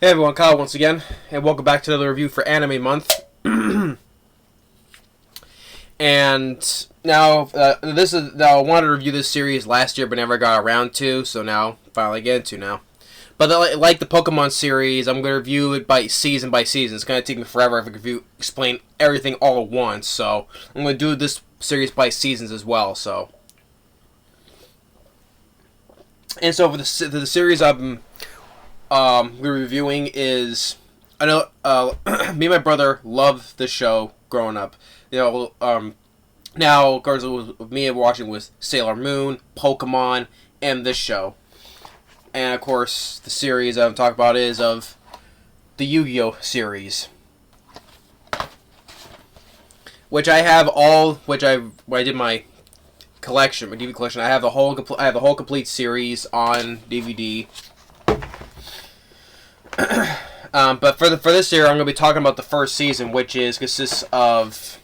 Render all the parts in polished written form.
Hey everyone, Kyle once again, and welcome back to another review for Anime Month. And now, I wanted to review this series last year, but never got around to, so now finally get into now. But like the Pokemon series, I'm going to review it by season. It's going to take me forever if I could explain everything all at once, so I'm going to do this series by seasons as well. And so for the series we're reviewing is, I know me and my brother loved the show growing up. Now of course me watching was Sailor Moon, Pokemon, and this show. And of course the series I'm talking about is of the Yu-Gi-Oh series, which I have all. When I did my collection, my DVD collection, I have the whole complete series on DVD. But for this year, I'm going to be talking about the first season, which consists of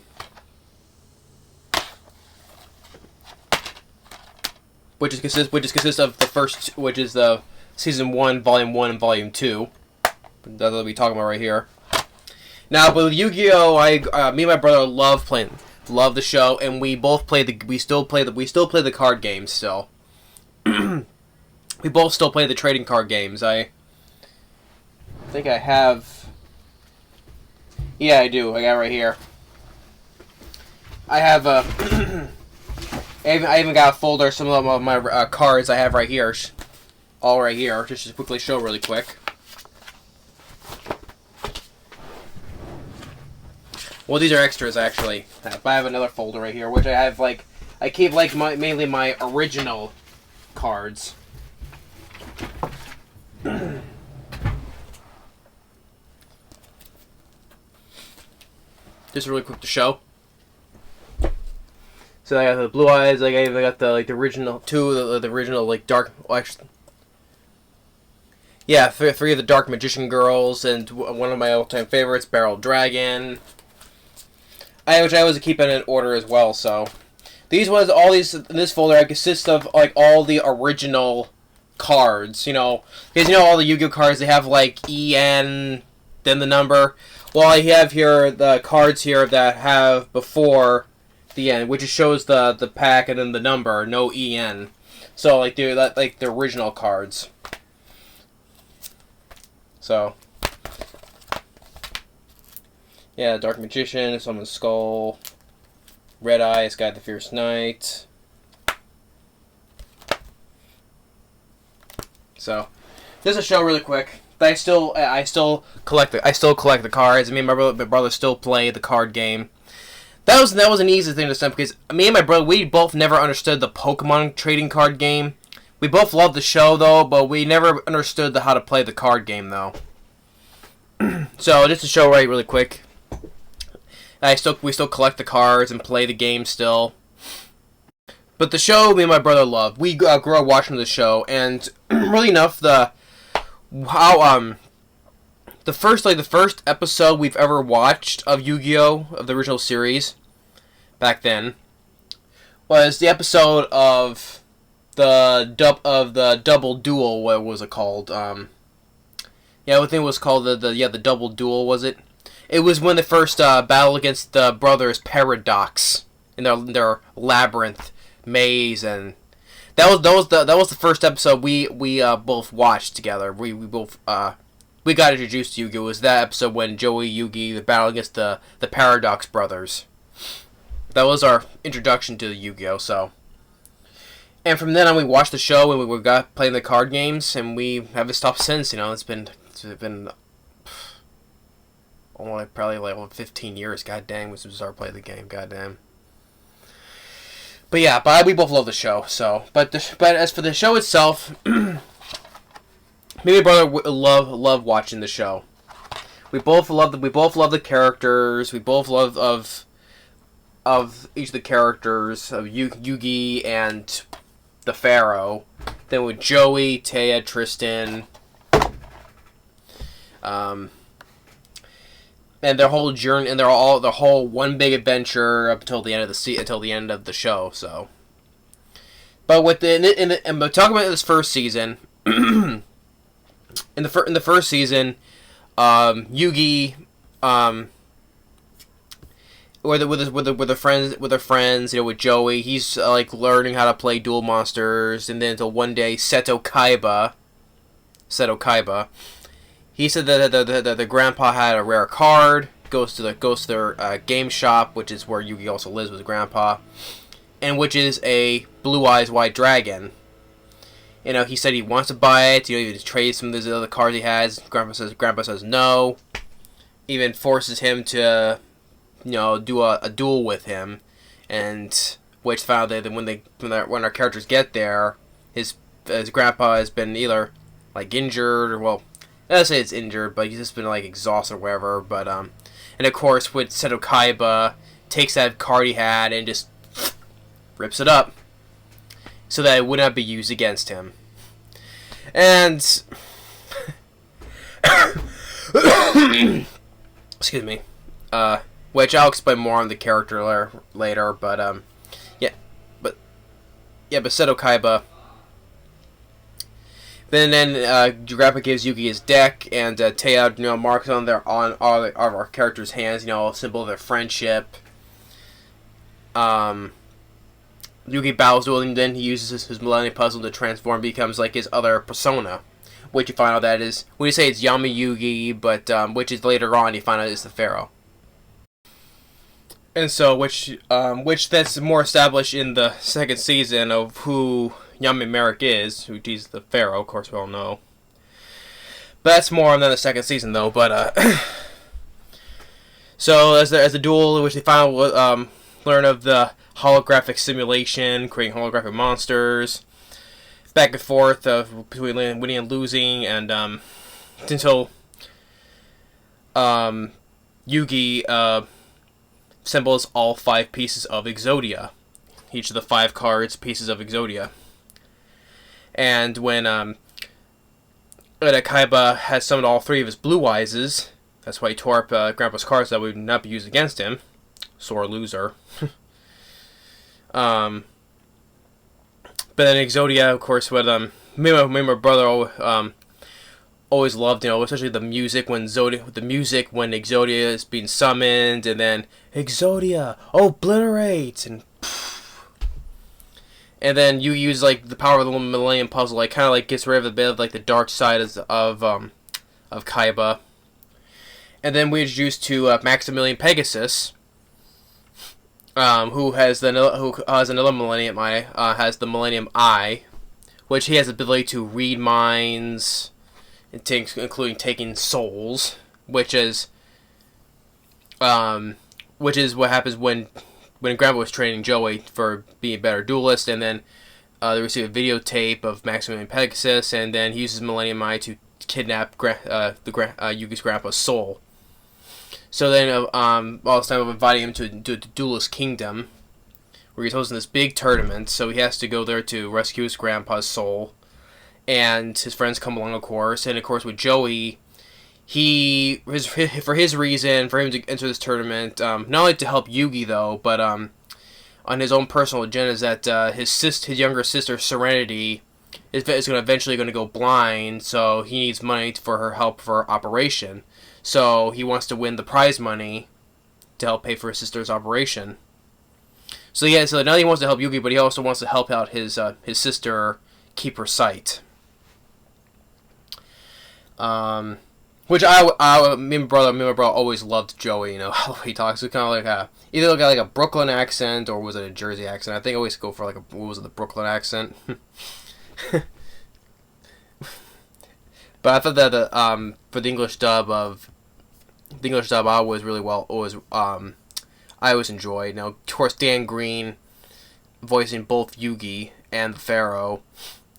the season 1, volume 1, and volume 2. That's what we'll be talking about right here. Now, but with Yu-Gi-Oh, me and my brother love the show, and we still play the card games still. We both still play the trading card games. I think I have. Yeah, I do. I got it right here. I have I even got a folder of some of my cards I have right here. All right here. Just to quickly show really quick. Well, these are extras actually. But I have another folder right here, which I have I keep mainly my original cards. Just really quick to show. So I got the blue eyes. I even got the original the original dark. Well, actually, yeah, three of the Dark Magician girls, and one of my all-time favorites, Barrel Dragon. Which I always keep in order as well. So all these in this folder consist of all the original cards. Because all the Yu-Gi-Oh cards, they have EN, then the number. Well, I have here the cards here that have before the end, which shows the pack and then the number, no EN. So the original cards. So yeah, Dark Magician, Summoned Skull, Red Eye, Sky the Fierce Knight. So just to show really quick. But I still collect the cards. Me and my brother still play the card game. That was an easy thing to understand because me and my brother, we both never understood the Pokemon trading card game. We both loved the show though, but we never understood how to play the card game though. So just to show really quick, we still collect the cards and play the game still. But the show, me and my brother loved. We grew up watching the show, and really enough, the first episode we've ever watched of Yu-Gi-Oh, of the original series back then, was the episode of the double duel. What was it called? Yeah, I think it was called the double duel. Was it? It was when they first battled against the brothers Paradox in their labyrinth maze, and that was the first episode we both watched together. We both we got introduced to Yu-Gi-Oh! It was that episode when Joey Yugi the battle against the Paradox brothers. That was our introduction to Yu-Gi-Oh! So, and from then on we watched the show and we got playing the card games, and we haven't stopped since. It's been only probably 15 years. God dang, since we started playing the game. God damn. But yeah, we both love the show. So, but as for the show itself, me and my brother love watching the show. We both love the characters. We both love of each of the characters of Yugi and the Pharaoh. Then with Joey, Taya, Tristan, and their whole journey, and the whole one big adventure up until the end of the show. So, but with talking about this first season, in the first season, Yugi, with their friends, you know, with Joey, he's like learning how to play Duel Monsters, and then until one day, Seto Kaiba, he said that the grandpa had a rare card. Goes to their game shop, which is where Yugi also lives with his grandpa, and which is a blue eyes white dragon. You know, he said he wants to buy it. You know, he trades some of the other cards he has. Grandpa says no. Even forces him to, you know, do a duel with him, and which found that when our characters get there, his grandpa has been either like injured or, well, let's say it's injured, but he's just been like exhausted or whatever. But and of course with Seto Kaiba takes that card he had and just rips it up so that it would not be used against him. And excuse me, which I'll explain more on the character later. But but Seto Kaiba. Then Grandpa gives Yugi his deck, and Taya, you know, marks on all of our characters' hands, you know, a symbol of their friendship. Yugi bows to him, and then he uses his Millennium Puzzle to transform, becomes like his other persona, which you find out that is, when you say it's Yami Yugi, but which is later on you find out is the Pharaoh. And so, which that's more established in the second season of who Yami Merrick is, who he's the Pharaoh, of course we all know. But that's more on the second season, though. But so as the duel, which they finally learn of the holographic simulation, creating holographic monsters, back and forth between winning and losing, and until Yugi assembles all 5 pieces of Exodia, each of the 5 cards pieces of Exodia. And when Kaiba has summoned all 3 of his blue eyes, that's why he tore up Grandpa's cards that would not be used against him. Sore loser. But then Exodia, of course, what me and my brother always loved, you know, especially the music when Exodia is being summoned, and then Exodia obliterate, and then you use like the power of the Millennium Puzzle, like kind of like gets rid of a bit of like the dark side of Kaiba. And then we introduced to Maximilian Pegasus, who has another Millennium Eye, has the Millennium Eye, which he has the ability to read minds, including taking souls, which is what happens when Grandpa was training Joey for being a better duelist, and then they receive a videotape of Maximilian Pegasus, and then he uses Millennium Eye to kidnap Yugi's grandpa's soul. So then, all this time, I'm inviting him to the Duelist Kingdom, where he's hosting this big tournament, so he has to go there to rescue his grandpa's soul, and his friends come along, of course, and of course with Joey, for his reason, for him to enter this tournament, not only to help Yugi though, but on his own personal agenda, is that his younger sister Serenity is eventually going to go blind, so he needs money for her help for her operation. So he wants to win the prize money to help pay for his sister's operation. So yeah, so now he wants to help Yugi, but he also wants to help out his sister keep her sight. Which me and my brother always loved Joey. You know how he talks. It's kind of like either like a Brooklyn accent or was it a Jersey accent? I think I always go for like the Brooklyn accent. But I thought that for the English dub, I always enjoyed. Now, of course, Dan Green voicing both Yugi and the Pharaoh.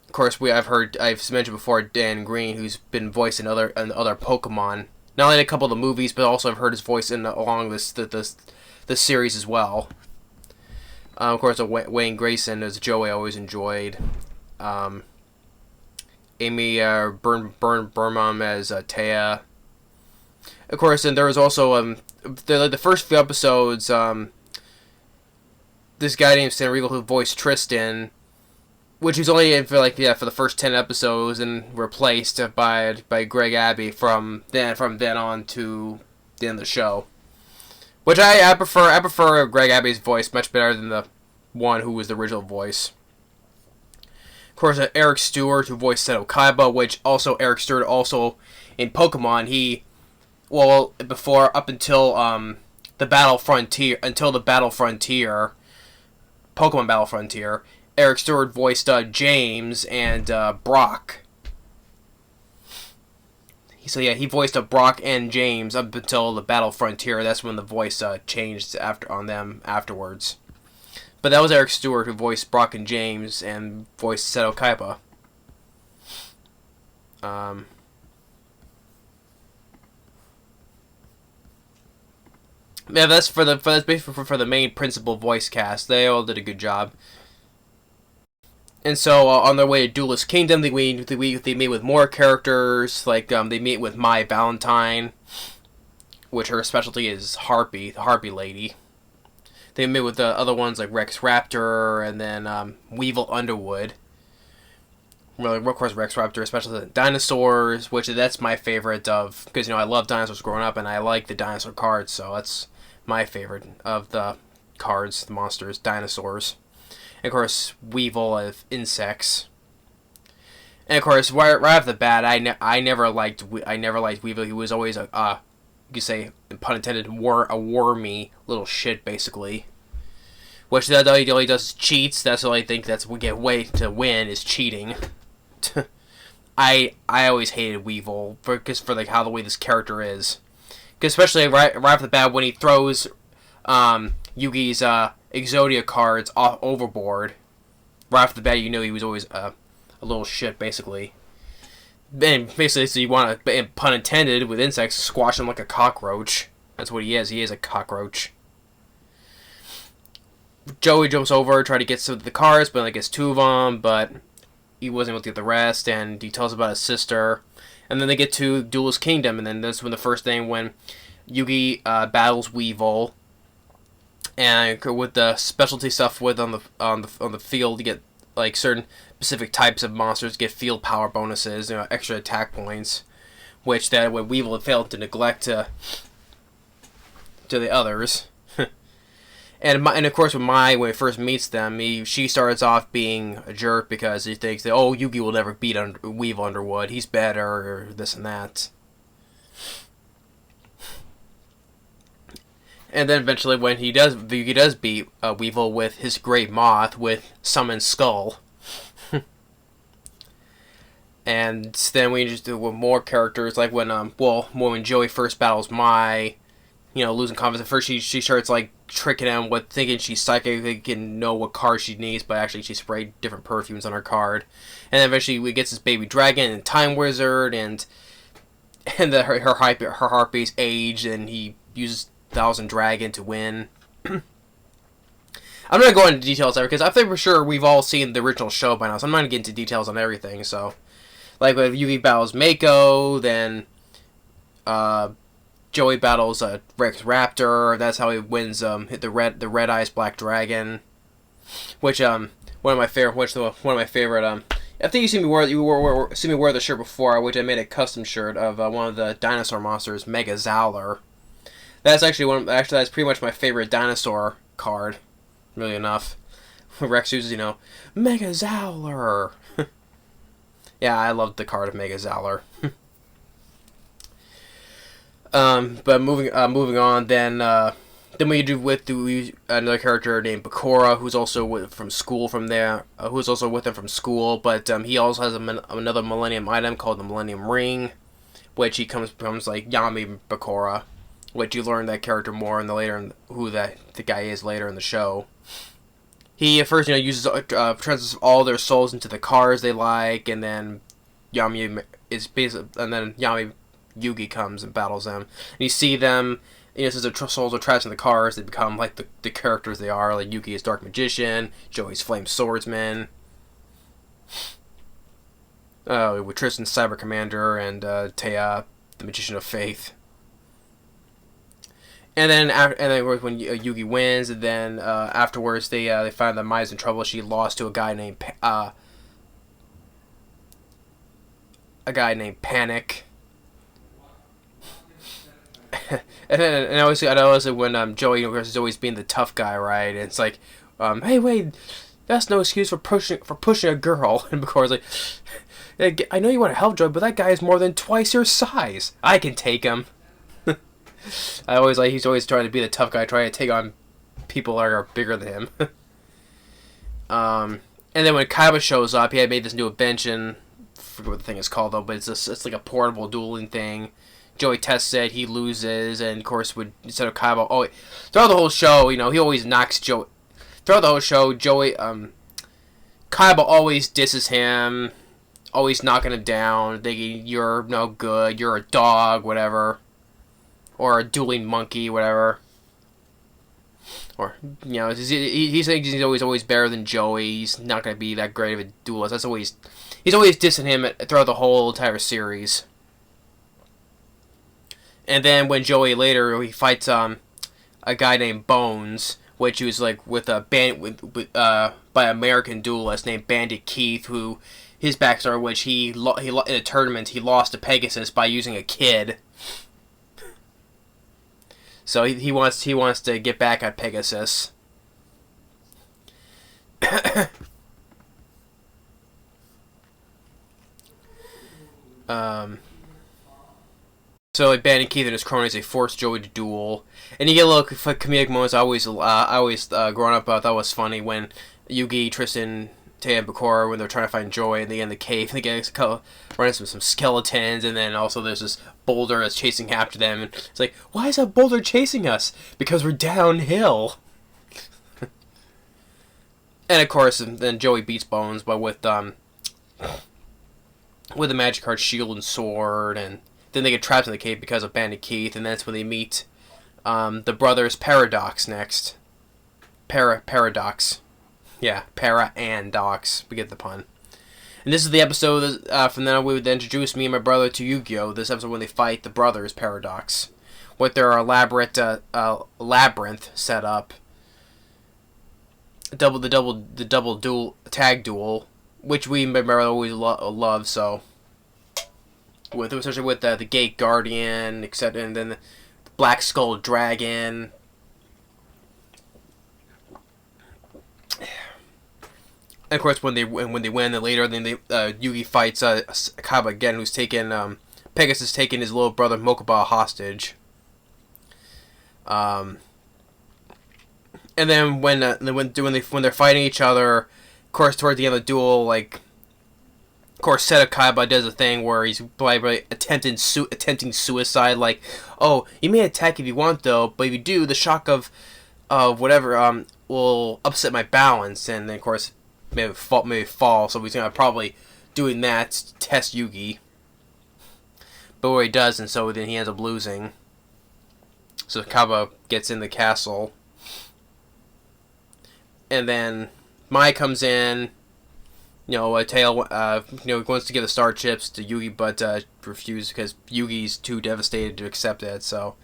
Of course, I've mentioned before Dan Green, who's been voicing other Pokemon, not only in a couple of the movies, but also I've heard his voice along this series as well. Of course, Wayne Grayson as Joey I always enjoyed. Amy Burnham as Taya. Of course, and there was also the first few episodes. This guy named Sanrigo who voiced Tristan which was only in for for the first 10 episodes, and replaced by Greg Abbey from then on to the end of the show. Which I prefer Greg Abbey's voice much better than the one who was the original voice. Of course, Eric Stewart, who voiced Seto Kaiba, which also Eric Stewart also in Pokemon, before up until the Battle Frontier, Pokemon Battle Frontier, Eric Stewart voiced James and Brock. So yeah, he voiced Brock and James up until the Battle Frontier. That's when the voice changed on them afterwards. But that was Eric Stewart who voiced Brock and James and voiced Seto Kaiba. Yeah, that's basically for the main principal voice cast. They all did a good job. And so on their way to Duelist Kingdom, they meet with more characters. Like they meet with Mai Valentine, which her specialty is Harpy, the Harpy Lady. They meet with the other ones like Rex Raptor and then Weevil Underwood. Well, of course, Rex Raptor, especially the dinosaurs, which that's my favorite of, because I love dinosaurs growing up and I like the dinosaur cards, so that's my favorite of the cards, the monsters, dinosaurs. And of course, Weevil of insects. And of course, right off the bat, I never liked Weevil. He was always you could say, pun intended, a wormy little shit, basically. Which that all he does is cheats. That's all I think. That's we get way to win is cheating. I always hated Weevil for how the way this character is. Cause especially right off the bat when he throws Yugi's Exodia cards off overboard. Right off the bat, he was always a little shit, basically. And basically, so you want to, pun intended, with insects, squash him like a cockroach. That's what he is. He is a cockroach. Joey jumps over, try to get some of the cards, but only gets 2 of them, but he wasn't able to get the rest, and he tells about his sister. And then they get to Duelist Kingdom, and then that's when the first thing when Yugi battles Weevil, and with the specialty stuff on the field, you get like certain specific types of monsters get field power bonuses, extra attack points, which that when Weevil had failed to neglect to the others. And of course, when he first meets them, she starts off being a jerk because he thinks that Yugi will never beat Weevil Underwood. He's better, or this and that. And then eventually, when Yugi does beat Weevil with his Great Moth with Summon Skull. And then we just do with more characters, like when Joey first battles Mai, losing confidence. At first, she starts like tricking him with thinking she's psychic, they can know what card she needs, but actually she sprayed different perfumes on her card. And then eventually we get this baby dragon and Time Wizard, and her Harpies age, and he uses Thousand Dragon to win. I'm not going to go into details there, because I think for sure we've all seen the original show by now, so I'm not going to get into details on everything. So, like when Yugi battles Mako, then Joey battles Rex Raptor. That's how he wins hit the Red Eyes Black Dragon, which one of my favorite. I think you see me wear the shirt before, which I made a custom shirt of one of the dinosaur monsters, Mega Zowler. That's actually that's pretty much my favorite dinosaur card. Really enough, Rex uses Mega Zowler. Yeah, I loved the card of Mega Zowler. But moving on, then we do with another character named Bakura, who's also with him from school, but he also has another Millennium item called the Millennium Ring, which he becomes like Yami Bakura, which you learn that character more in who the guy is later in the show. He at first uses transfers all their souls into the cards they like, and then Yugi comes and battles them. And you see them, since their souls are trapped in the cars, they become like the characters they are. Like Yugi is Dark Magician, Joey's Flame Swordsman, with Tristan Cyber Commander, and Taya, the Magician of Faith. And then when Yugi wins, and then afterwards they find that Mai's in trouble. She lost to a guy named a guy named Panic. and I always when Joey, of course, is always being the tough guy, right? And it's like, hey, wait, that's no excuse for pushing a girl. And McCoy's like, I know you want to help Joey, but that guy is more than twice your size. I can take him. He's always trying to be the tough guy, trying to take on people that are bigger than him. And then when Kaiba shows up, he had made this new invention. I forget what the thing is called though, but it's like a portable dueling thing. Joey tests it, he loses, and of course, instead of Kaiba, throughout the whole show, he always knocks Joey. Throughout the whole show, Kaiba always disses him, always knocking him down, thinking you're no good, you're a dog, whatever, or a dueling monkey, whatever. Or he thinks he's always better than Joey. He's not going to be that great of a duelist. He's always dissing him throughout the whole entire series. And then when Joey later he fights a guy named Bones, which he was like with a by an American duelist named Bandit Keith, who his backstory, which he in a tournament he lost to Pegasus by using a kid. So he wants to get back at Pegasus. So like Bandit Keith and his cronies, they force Joey to duel, and you get a little comedic moments. I always growing up thought was funny when Yugi, Tristan, Taya, and Bakura, when they're trying to find Joey and they get in the cave, and they get running some skeletons, and then also there's this boulder that's chasing after them, and it's like, why is that boulder chasing us? Because we're downhill. And of course, then Joey beats Bones, but with the magic card Shield and Sword, and then they get trapped in the cave because of Bandit Keith, and that's when they meet the brothers Paradox next. Paradox. Yeah, Para and Dox. We get the pun. And this is the episode, from then on we would introduce me and my brother to Yu-Gi-Oh! This episode when they fight the brothers Paradox. With their elaborate labyrinth set up. The double duel, tag duel, which we and my brother always love, so. Especially with the Gate Guardian, etc., and then the Black Skull Dragon. And of course, when they win, then later, then Yugi fights Kaiba again, who's taken Pegasus taking his little brother Mokuba hostage. And then when they're fighting each other, of course, towards the end of the duel, like, of course, Seto Kaiba does a thing where he's probably attempting suicide. Like, oh, you may attack if you want, though, but if you do, the shock of whatever will upset my balance, and then of course maybe fall. So he's gonna probably doing that to test Yugi. But what he does, and so then he ends up losing. So Kaiba gets in the castle, and then Mai comes in. Tail, wants to give the star chips to Yugi, but refuses because Yugi's too devastated to accept it. So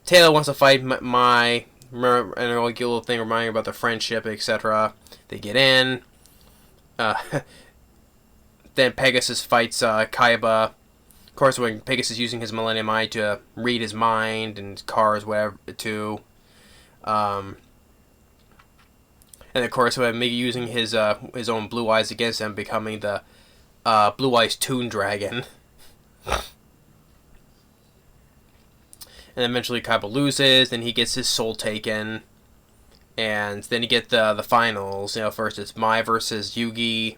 Taylor wants to fight Mai, and they'll get a little thing reminding about their friendship, etc. They get in. Then Pegasus fights Kaiba. Of course, when Pegasus is using his Millennium Eye to read his mind and cars, whatever, too. And of course, with Migi using his own blue eyes against him, becoming the Blue Eyes Toon Dragon. And eventually Kaiba loses, and he gets his soul taken. And then you get the finals. First it's Mai versus Yugi,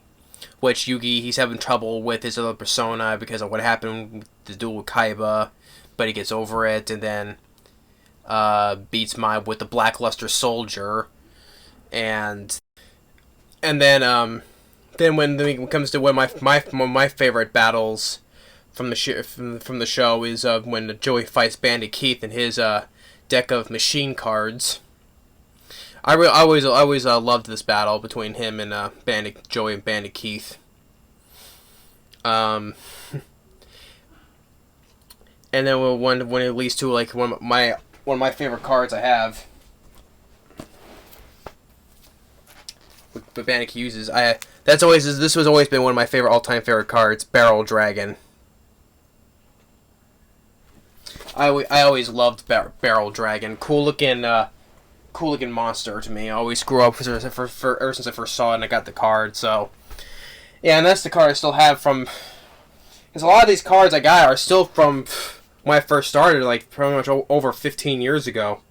which Yugi, he's having trouble with his other persona because of what happened with the duel with Kaiba, but he gets over it, and then beats Mai with the Blackluster Soldier. And then when it comes to one of my favorite battles from the show is when Joey fights Bandit Keith and his deck of machine cards. I always loved this battle between him and Joey and Bandit Keith. And then when it leads to like one of my favorite cards I have. But Bandit uses this was always been one of my favorite all-time favorite cards, Barrel Dragon. I always loved Barrel Dragon. Cool looking monster to me. I always grew up ever since I first saw it and I got the card. So yeah, and that's the card I still have from. Because a lot of these cards I got are still from when I first started, like pretty much over 15 years ago.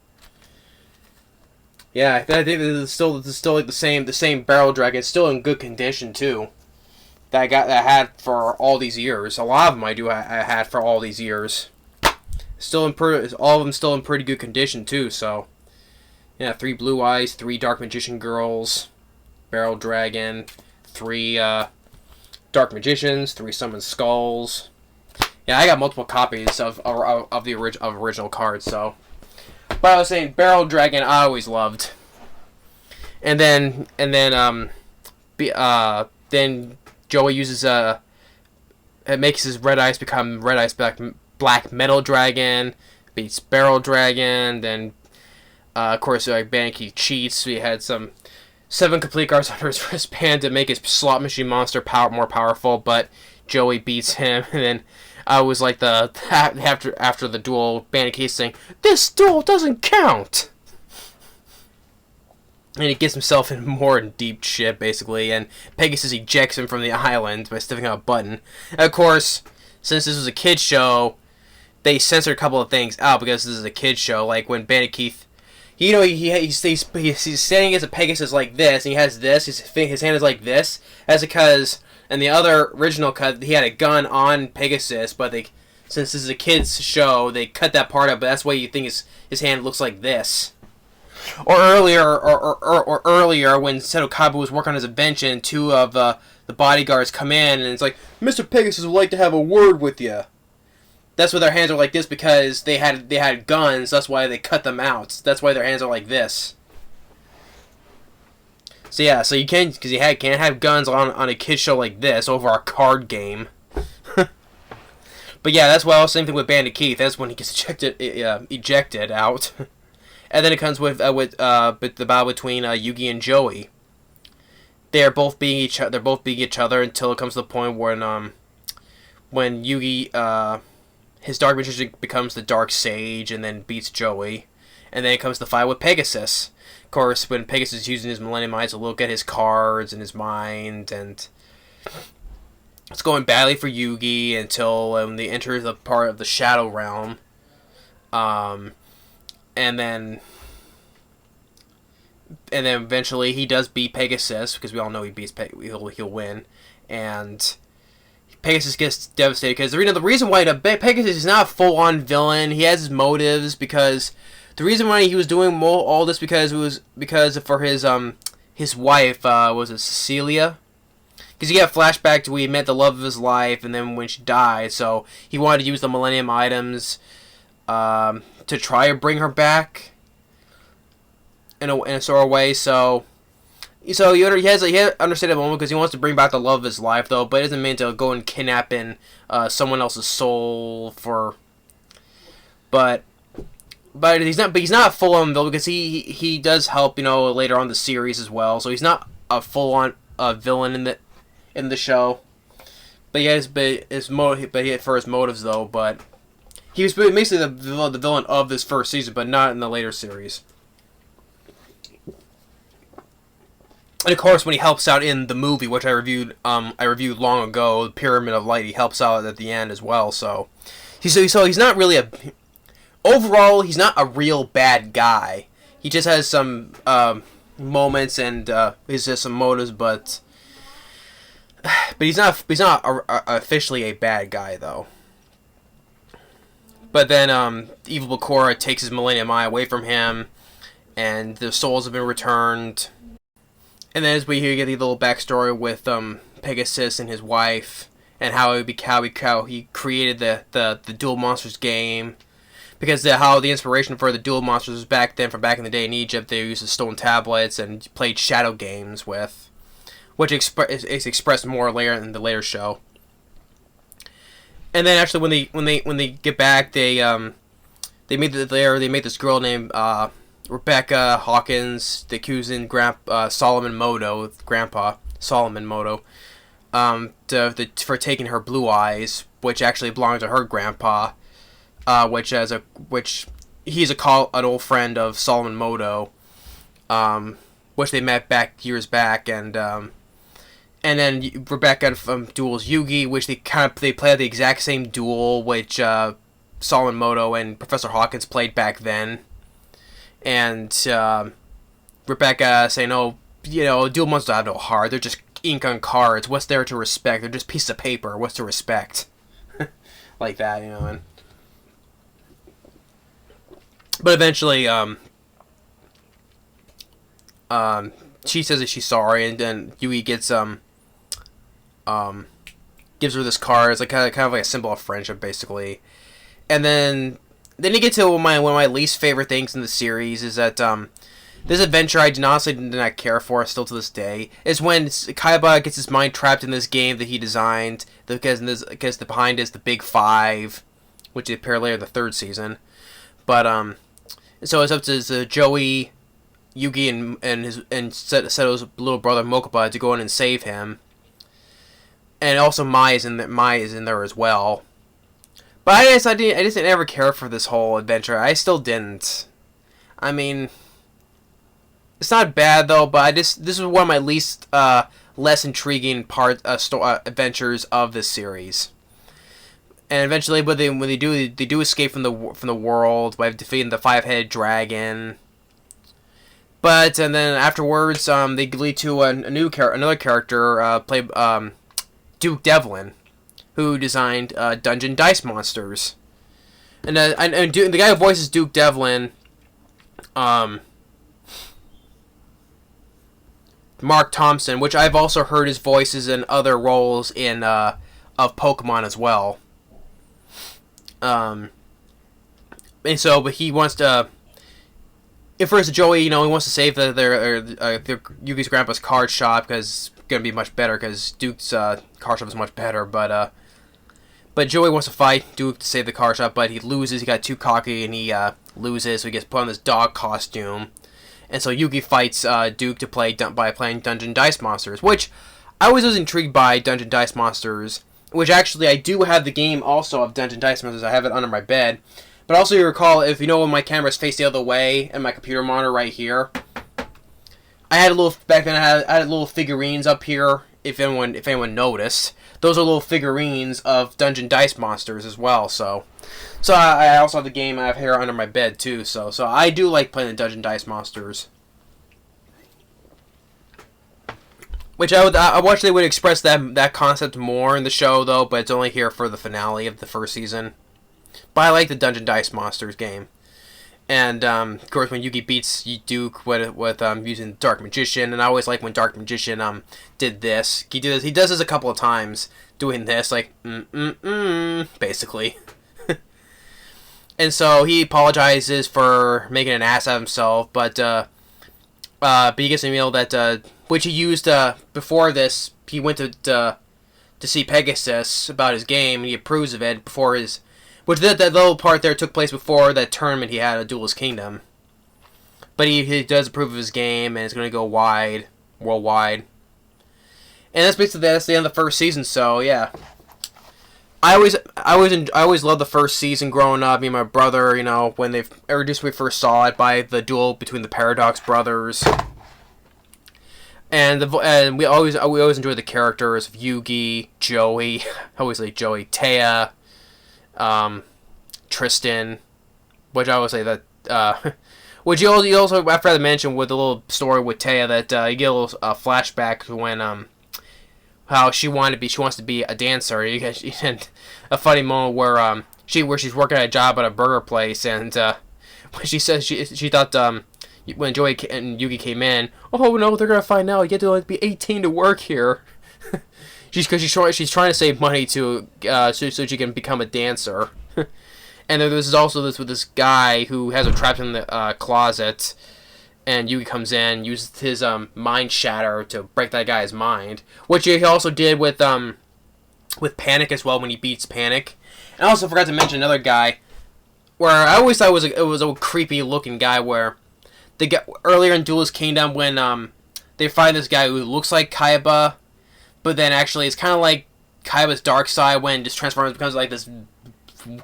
Yeah, I think this is still like the same Barrel Dragon, still in good condition too. That I had for all these years. A lot of them I had for all these years. Still in all of them still in pretty good condition too. So yeah, 3 Blue Eyes, 3 Dark Magician Girls, Barrel Dragon, 3 Dark Magicians, 3 Summon Skulls. Yeah, I got multiple copies of the original cards. So, but I was saying Barrel Dragon I always loved, and then Joey uses it makes his Red Ice become Red Ice Black Metal Dragon, beats Barrel Dragon. Then of course Banky cheats, so he had some 7 complete cards under his wristband to make his slot machine monster more powerful, but Joey beats him, and then I was like after the duel, Banky saying, "This duel doesn't count!" And he gets himself in more deep shit, basically, and Pegasus ejects him from the island by sniffing out a button. And of course, since this was a kid's show, they censored a couple of things out because this is a kid's show, like when Bandit Keith, he's standing as a Pegasus like this, and he has this, his hand is like this. That's because in the other original cut, he had a gun on Pegasus, but since this is a kid's show, they cut that part out, but that's why you think his hand looks like this. Or earlier, when Seto Kaiba was working on his invention, 2 of the bodyguards come in, and it's like, "Mr. Pegasus would like to have a word with you." That's why their hands are like this, because they had guns. That's why they cut them out. That's why their hands are like this. So yeah, so you can't have guns on a kid show like this over a card game. But yeah, that's why I was same thing with Bandit Keith. That's when he gets ejected out. And then it comes with the battle between Yugi and Joey. They're both beating each other until it comes to the point when Yugi his Dark Magician becomes the Dark Sage and then beats Joey, and then it comes to the fight with Pegasus. Of course, when Pegasus is using his Millennium Eyes to look at his cards and his mind, and it's going badly for Yugi until they enter the part of the Shadow Realm. And then eventually he does beat Pegasus, because we all know he'll win, and Pegasus gets devastated because the reason why Pegasus is not a full-on villain. He has his motives, because the reason why he was doing all this because it was because for his wife, was it Cecilia? Because he got flashback to when he met the love of his life, and then when she died, so he wanted to use the Millennium Items to try to bring her back in a sort of way. So he has an understandable moment because he wants to bring back the love of his life, though, but it doesn't mean to go and kidnapping someone else's soul for. But he's not a full on villain, because he does help later on the series as well. So he's not a full on villain in the show. But for his motives though. But he was basically the villain of this first season, but not in the later series. And of course, when he helps out in the movie, which I reviewed long ago, the Pyramid of Light, he helps out at the end as well. So he's not really overall, he's not a real bad guy. He just has some moments and he's just some motives, but he's not officially a bad guy though. But then Evil Bakura takes his Millennium Eye away from him, and the souls have been returned. And then as we get the little backstory with Pegasus and his wife, and how he created the Duel Monsters game, because how the inspiration for the Duel Monsters was back in the day in Egypt. They used the stone tablets and played shadow games with, which is expressed more later in the later show. And then actually when they get back, they made this girl named Rebecca Hawkins, the accusing Grandpa Solomon Moto, for taking her blue eyes, which actually belonged to her grandpa. which he's an old friend of Solomon Moto, which they met years back, and then Rebecca from duels Yugi, which they play the exact same duel which Solomon Moto and Professor Hawkins played back then, and Rebecca saying, "Oh, duel monsters have no heart. They're just ink on cards. What's there to respect? They're just pieces of paper. What's to respect?" Like that, and but eventually, she says that she's sorry, and then Yugi gives her this card. It's like kind of like a symbol of friendship, basically. And then you get to one of my least favorite things in the series is that this adventure I honestly did not care for still to this day. Is when Kaiba gets his mind trapped in this game that he designed, because the behind is the Big Five, which appear later in the third season. But so it's up to Joey, Yugi, and Seto's little brother Mokuba to go in and save him. And also Mai is in there as well. But I just didn't ever care for this whole adventure. I still didn't. I mean, it's not bad though, but this is one of my least less intriguing adventures of this series. And eventually, when they do escape from the world by defeating the 5-headed dragon. And then afterwards, they lead to another character played Duke Devlin, who designed Dungeon Dice Monsters, and the guy who voices Duke Devlin, Mark Thompson, which I've also heard his voices in other roles in of Pokemon as well. And so, but he wants to. At first, Joey, he wants to save their Yugi's grandpa's card shop because it's gonna be much better because Duke's card shop is much better. But Joey wants to fight Duke to save the card shop, but he loses. He got too cocky and he loses, so he gets put on this dog costume. And so Yugi fights Duke by playing Dungeon Dice Monsters, which I always was intrigued by Dungeon Dice Monsters. Which actually, I do have the game also of Dungeon Dice Monsters. I have it under my bed. But also, you recall, if you know when my camera's faced the other way and my computer monitor right here, I had back then I had little figurines up here. If anyone noticed, those are little figurines of Dungeon Dice Monsters as well. So I also have the game I have here under my bed too. So I do like playing the Dungeon Dice Monsters. Which I wish they would express that concept more in the show, though, but it's only here for the finale of the first season. But I like the Dungeon Dice Monsters game. And, of course, when Yugi beats Duke with using Dark Magician, and I always like when Dark Magician did this. He does this a couple of times, doing this, like, basically. And so he apologizes for making an ass out of himself, but he gets a meal that, which he used before this. He went to see Pegasus about his game, and he approves of it before his. Which that little part there took place before that tournament he had at Duelist Kingdom. But he does approve of his game, and it's going to go worldwide. And that's basically the end of the first season. So yeah, I always loved the first season growing up. Me and my brother, when they introduced we first saw it by the duel between the Paradox brothers. And we always enjoyed the characters of Yugi, Joey, I always like Joey, Taya, Tristan, which I always say that, which you also I forgot to mention with the little story with Taya that you get a little flashback to when how she wants to be a dancer. You get a funny moment where she's working at a job at a burger place, and when she says she thought when Joey and Yugi came in, oh no, they're gonna find out you have to be 18 to work here. She's trying to save money to so she can become a dancer. And there's also this with this guy who has her trapped in the closet, and Yugi comes in, uses his mind shatter to break that guy's mind, which he also did with Panic as well when he beats Panic. And I also forgot to mention another guy where I always thought it was a creepy looking guy where. Earlier in Duelist Kingdom, when they find this guy who looks like Kaiba, but then actually it's kind of like Kaiba's dark side when it just transforms, becomes like this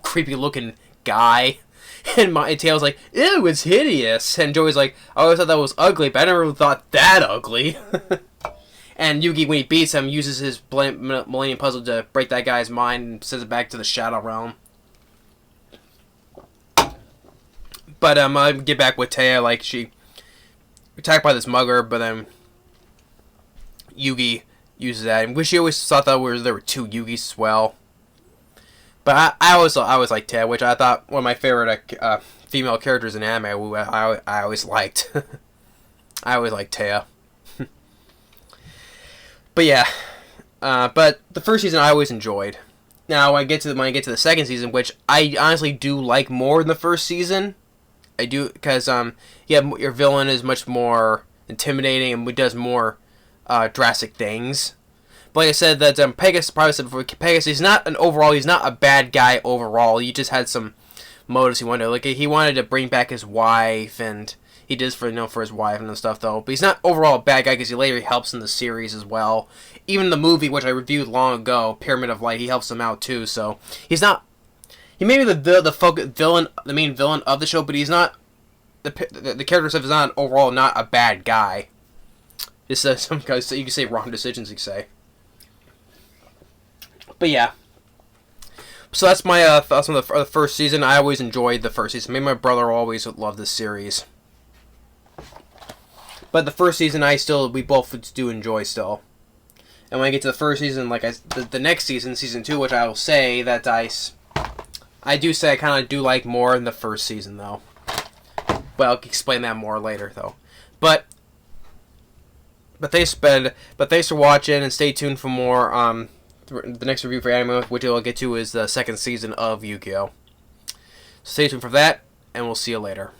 creepy looking guy. And Tail's like, ew, it's hideous. And Joey's like, I always thought that was ugly, but I never thought that ugly. And Yugi, when he beats him, uses his Millennium Puzzle to break that guy's mind and sends it back to the Shadow Realm. But I get back with Taya, like, she attacked by this mugger, but then Yugi uses that. And she always thought that there were two Yugis as well. But I always liked Taya, which I thought one of my favorite female characters in anime. I always liked. I always liked Taya. But yeah, but the first season I always enjoyed. Now when I get to the second season, which I honestly do like more than the first season, I do, because your villain is much more intimidating and does more drastic things. But like I said, that Pegasus, probably said before, Pegasus, he's not a bad guy overall. He just had some motives he wanted. Like he wanted to bring back his wife, and he does for his wife and stuff though. But he's not overall a bad guy because he later helps in the series as well. Even the movie, which I reviewed long ago, Pyramid of Light, he helps him out too. So he's not. He may be the main villain of the show, but he's not. The character stuff is not overall not a bad guy. Just some guys, you can say wrong decisions, you can say. But yeah. So that's my thoughts on the first season. I always enjoyed the first season. Me and my brother always loved this series. But the first season, we both do enjoy still. And when I get to the first season, like the next season, season 2, which I will say that I do say I kind of do like more in the first season though. But I'll explain that more later though. But thanks for watching, and stay tuned for more. The next review for anime, which I'll get to, is the second season of Yu-Gi-Oh! So stay tuned for that, and we'll see you later.